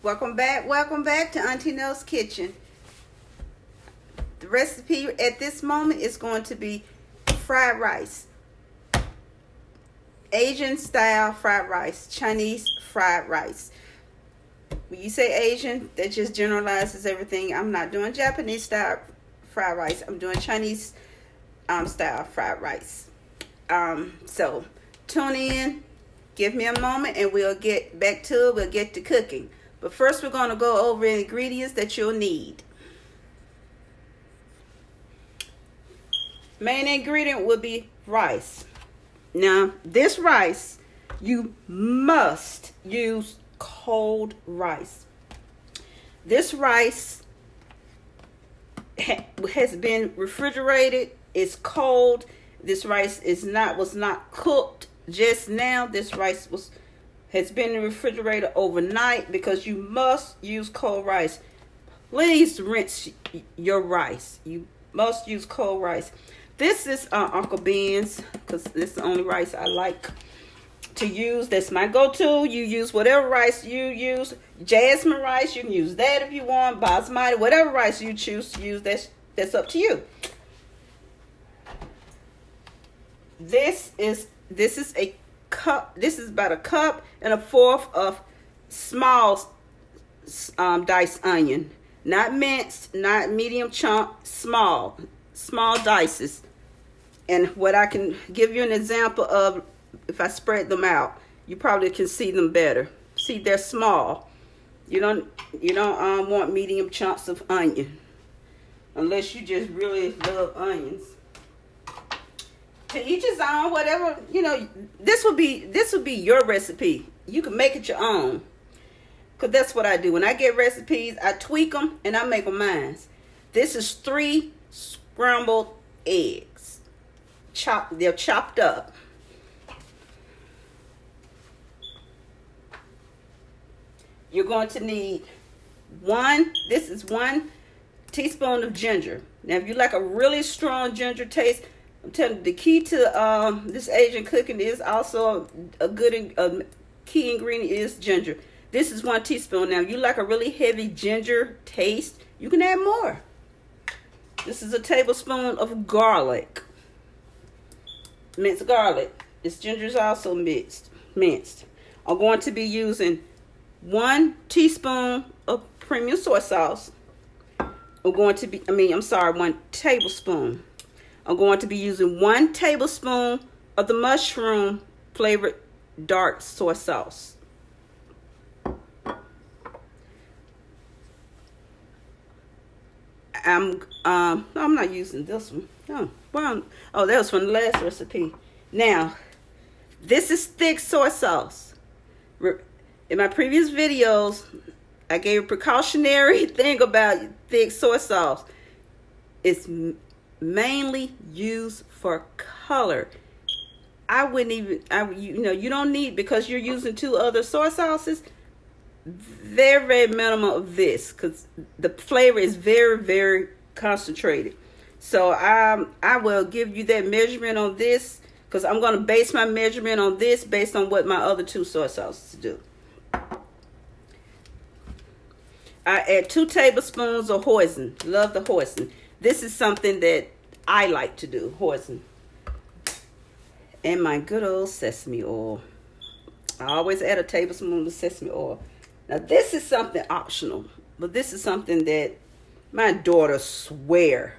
Welcome back to AuntieKnows Kitchen. The recipe at this moment is going to be fried rice. Asian style fried rice, Chinese fried rice. When you say Asian, that just generalizes everything. I'm not doing Japanese style fried rice. I'm doing Chinese style fried rice. So tune in, give me a moment, and we'll get back to it. We'll get to cooking. But first, we're going to go over the ingredients that you'll need. Main ingredient will be rice. Now, this rice, you must use cold rice. This rice has been refrigerated. It's cold. This rice was not cooked just now. This rice has been in the refrigerator overnight because you must use cold rice. Please rinse your rice. You must use cold rice. This is Uncle Ben's because this is the only rice I like to use. That's my go-to. You use whatever rice you use. Jasmine rice, you can use that if you want. Basmati, whatever rice you choose to use, that's up to you. This is a cup. This is about a cup and a fourth of small diced onion, not minced, not medium chunk, small dices. And what I can give you an example of, if I spread them out, you probably can see them better. See, they're small. You don't want medium chunks of onion unless you just really love onions. To each his own. Whatever, this would be your recipe. You can make it your own, because that's what I do. When I get recipes, I tweak them and I make them mine. This is 3 scrambled eggs. They're chopped up. You're going to need 1 teaspoon of ginger. Now, if you like a really strong ginger taste, I'm telling you, the key to this Asian cooking is also a key ingredient is ginger. This is 1 teaspoon. Now, if you like a really heavy ginger taste, you can add more. This is a tablespoon of garlic. Minced garlic. This ginger is also minced. I'm going to be using 1 teaspoon of premium soy sauce. 1 tablespoon. I'm going to be using 1 tablespoon of the mushroom flavored dark soy sauce. I'm not using this one. Oh, that was from the last recipe. Now, this is thick soy sauce. In my previous videos, I gave a precautionary thing about thick soy sauce. It's mainly used for color. I wouldn't even, you don't need, because you're using 2 other soy sauces, very, very minimal of this, because the flavor is very, very concentrated. So I will give you that measurement on this, because I'm going to base my measurement on this based on what my other 2 soy sauces do. I add 2 tablespoons of hoisin. Love the hoisin. This is something that I like to do, hoisin. And my good old sesame oil. I always add a tablespoon of sesame oil. Now, this is something optional, but this is something that my daughter swear,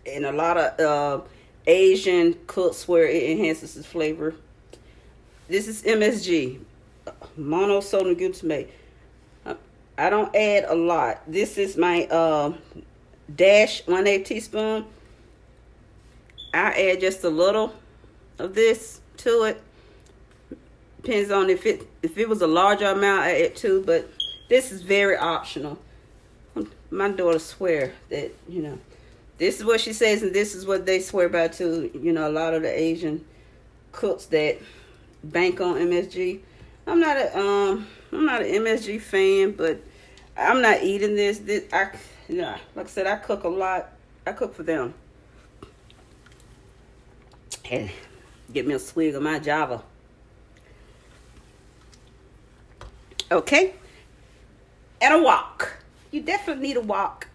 and a lot of Asian cooks swear it enhances the flavor. This is MSG, monosodium glutamate. I don't add a lot. This is my dash 1/8 teaspoon. I add just a little of this to it. Depends on if it was a larger amount, I add 2, but this is very optional. My daughter swear that, this is what she says, and this is what they swear by too. A lot of the Asian cooks that bank on MSG. I'm not an MSG fan, but I'm not eating this. Like I said, I cook a lot. I cook for them. Hey, get me a swig of my Java. Okay, and a wok. You definitely need a wok,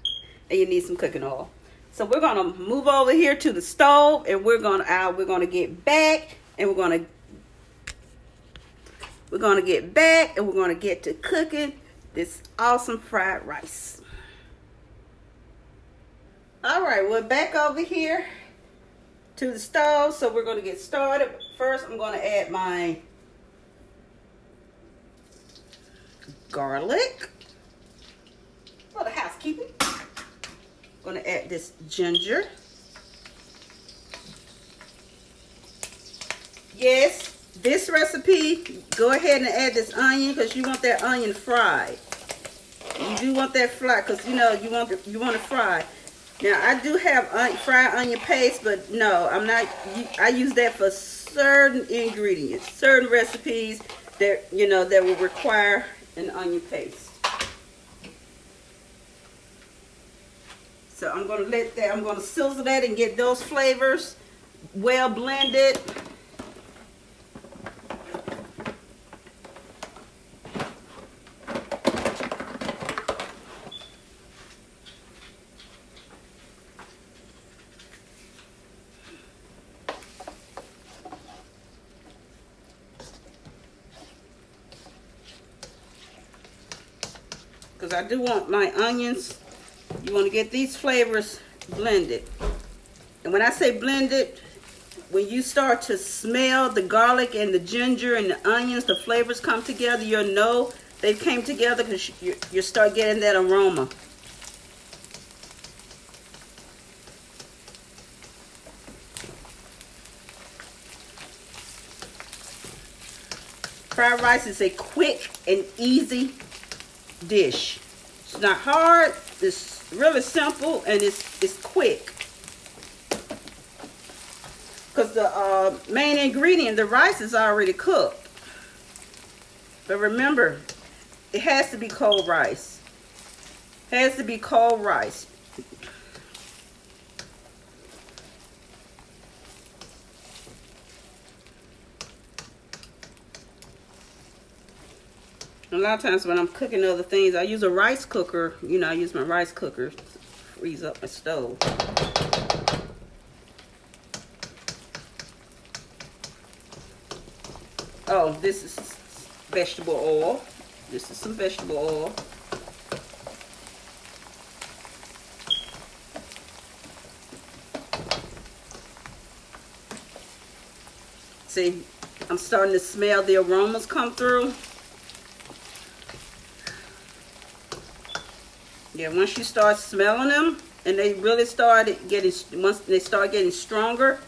and you need some cooking oil. So we're gonna move over here to the stove, and we're gonna get back, and we're gonna get to cooking this awesome fried rice. All right, we're back over here to the stove, so we're gonna get started. First, I'm gonna add my garlic for the housekeeping. Gonna add this ginger. Yes, this recipe, go ahead and add this onion because you want that onion fried. You do want that fried because you want it fried. Now I do have fried onion paste, but no, I'm not. I use that for certain ingredients, certain recipes that that will require an onion paste. So I'm gonna sizzle that and get those flavors well blended. Because I do want my onions, you want to get these flavors blended. And when I say blended, when you start to smell the garlic and the ginger and the onions, the flavors come together, you'll know they came together because you start getting that aroma. Fried rice is a quick and easy dish. It's not hard, it's really simple, and it's quick. Because the main ingredient, the rice, is already cooked. But remember, it has to be cold rice. It has to be cold rice. A lot of times when I'm cooking other things, I use a rice cooker. I use my rice cooker to freeze up my stove. Oh, this is vegetable oil. This is some vegetable oil. See, I'm starting to smell the aromas come through. Yeah, once you start smelling them, and they really once they start getting stronger,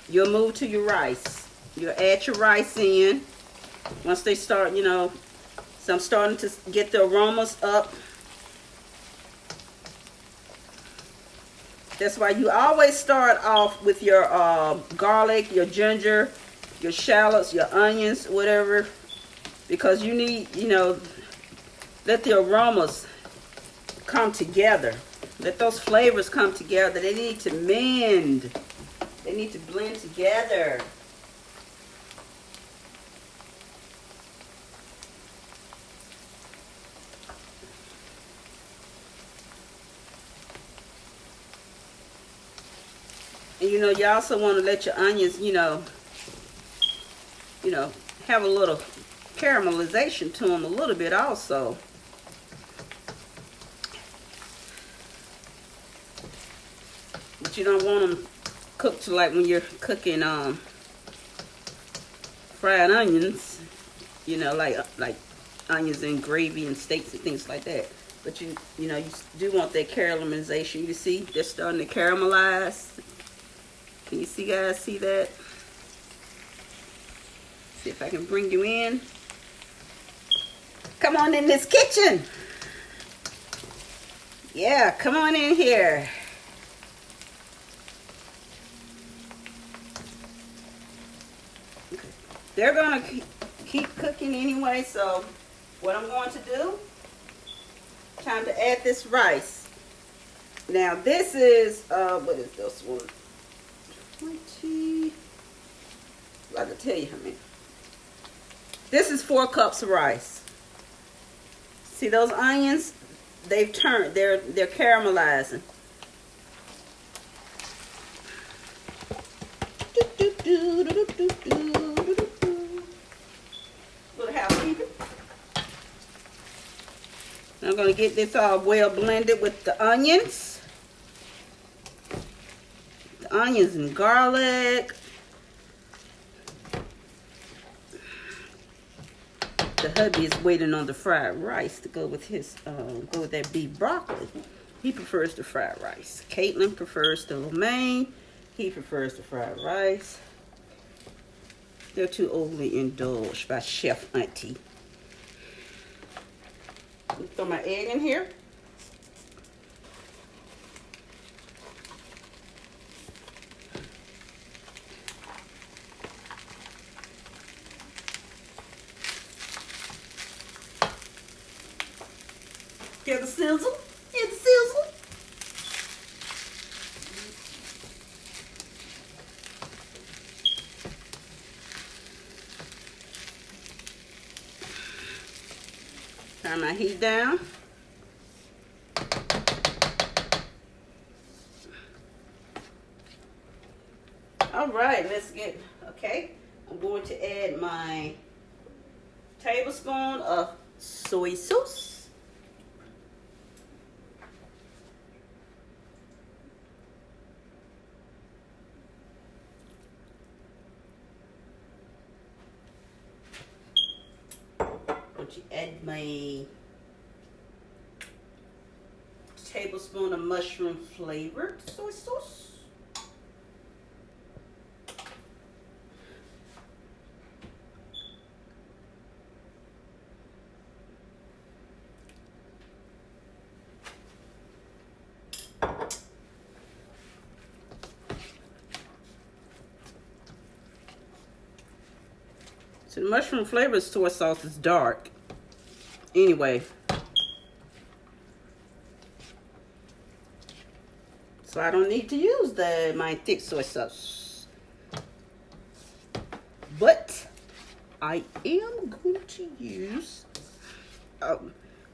you'll move to your rice. You'll add your rice in. Once they start, so I'm starting to get the aromas up. That's why you always start off with your garlic, your ginger, your shallots, your onions, whatever, because you need, let the aromas come together. Let those flavors come together. They need to mend. They need to blend together. And you also want to let your onions, have a little caramelization to them a little bit also. But you don't want them cooked like when you're cooking fried onions, like onions in gravy and steaks and things like that. But you do want that caramelization. You see, they're starting to caramelize. Can you see, guys? See that? See if I can bring you in. Come on in this kitchen. Yeah, come on in here. They're gonna keep cooking anyway, so what I'm going to do, time to add this rice. Now this is, what is this one? 20, I can tell you how many. This is 4 cups of rice. See those onions? They've turned. They're caramelizing. Little housekeeping. I'm going to get this all well blended with the onions. The onions and garlic. The hubby is waiting on the fried rice to go with his go with that beef broccoli. He prefers the fried rice. Caitlin prefers the lo mein. He prefers the fried rice. They're too overly indulged by Chef Auntie. Throw my egg in here. Hear the sizzle? Hear the sizzle? Turn my heat down. All right, let's get, okay. I'm going to add my tablespoon of soy sauce. Add my tablespoon of mushroom flavored soy sauce. So the mushroom flavored soy sauce is dark. Anyway, so I don't need to use my thick soy sauce, but I am going to use,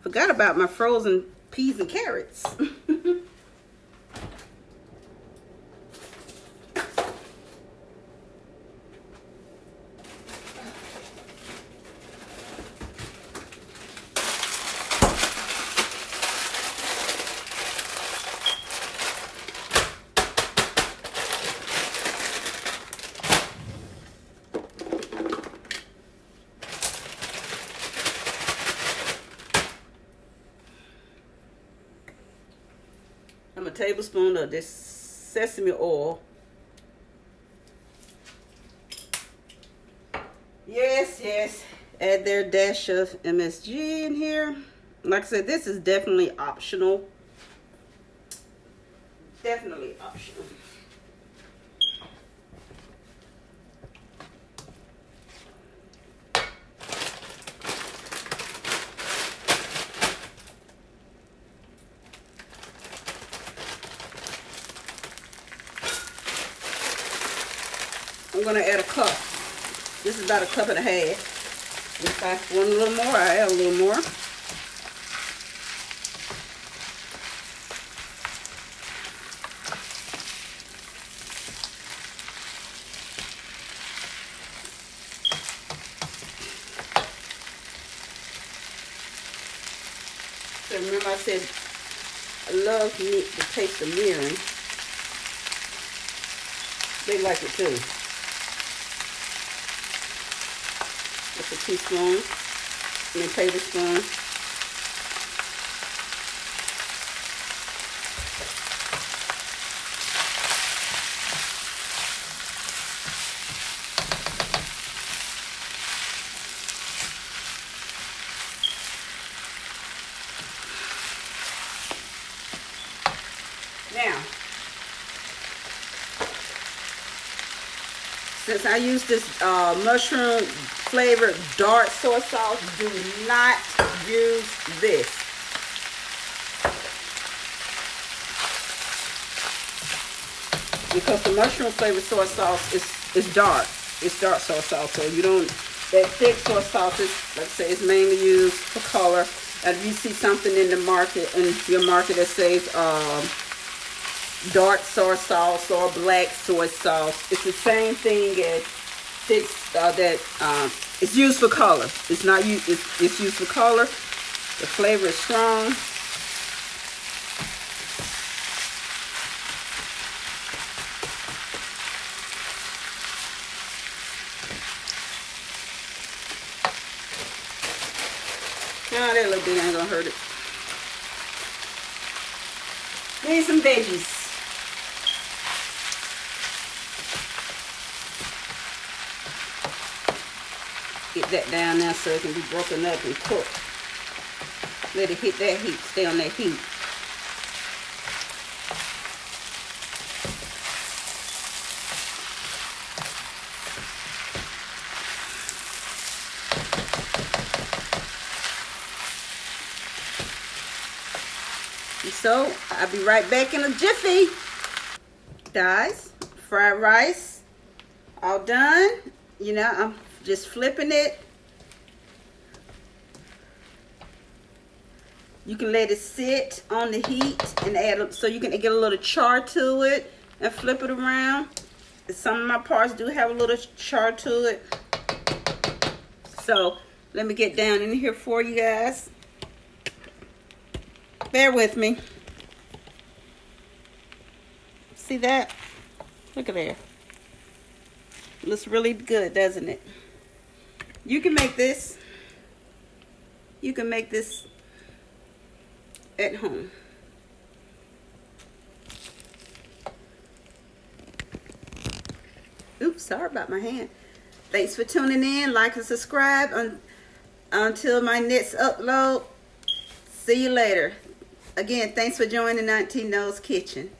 forgot about my frozen peas and carrots. A tablespoon of this sesame oil. Yes, add their dash of MSG in here. Like I said, this is definitely optional. Definitely optional. I'm going to add a cup. This is about a cup and a half. If I want a little more, I add a little more. So remember I said I love the taste of mirin. They like it too. That's a teaspoon, and a tablespoon. Now, since I use this mushroom flavored dark soy sauce, do not use this. Because the mushroom flavored soy sauce is dark. It's dark soy sauce, so you don't, that thick soy sauce is, like I say, it's mainly used for color. If you see something in the market, in your market that says dark soy sauce or black soy sauce, it's the same thing as it's used for color. It's not used. It's used for color. The flavor is strong. Now that little bit ain't gonna hurt it. Need some veggies. Get that down now so it can be broken up and cooked. Let it hit that heat. Stay on that heat. So I'll be right back in a jiffy. Guys, fried rice all done. You know, I'm just flipping it. You can let it sit on the heat and add, so you can get a little char to it and flip it around. Some of my parts do have a little char to it. So let me get down in here for you guys. Bear with me. See that? Look at there. Looks really good, doesn't it? You can make this. You can make this at home. Oops, sorry about my hand. Thanks for tuning in. Like and subscribe until my next upload. See you later. Again, thanks for joining AuntieKnows Kitchen.